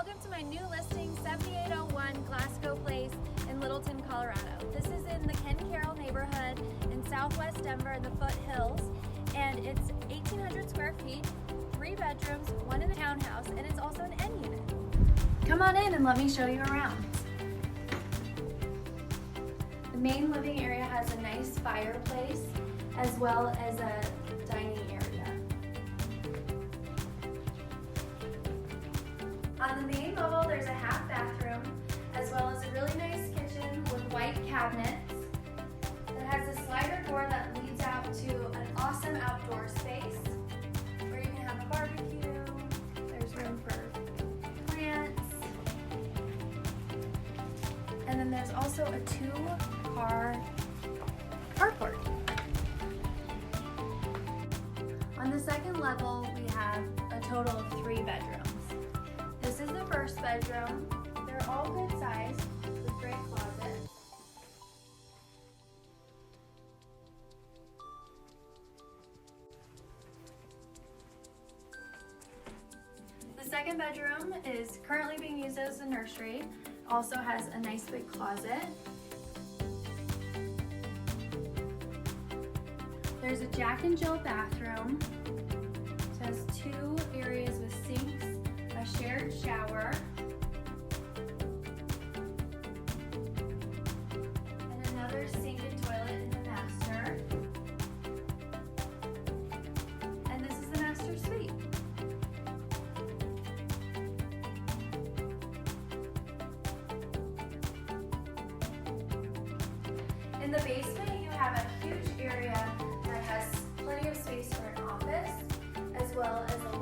Welcome to my new listing, 7801 Glasgow Place in Littleton, Colorado. This is in the Ken Carroll neighborhood in Southwest Denver in the foothills, and it's 1,800 square feet, 3 bedrooms, 1 in the townhouse, and it's also an N unit. Come on in and let me show you around. The main living area has a nice fireplace as well as a dining area. On the main level, there's a half bathroom, as well as a really nice kitchen with white cabinets that has a slider door that leads out to an awesome outdoor space where you can have a barbecue. There's room for plants. And then there's also a 2-car carport. On the second level, we have a total of 3 bedrooms. This is the first bedroom. They're all good size with great closets. The second bedroom is currently being used as a nursery. Also has a nice big closet. There's a Jack and Jill bathroom. It has 2 areas with sinks, a shared shower, and another sink and toilet in the master. And this is the master suite. In the basement, you have a huge area that has plenty of space for an office, as well as a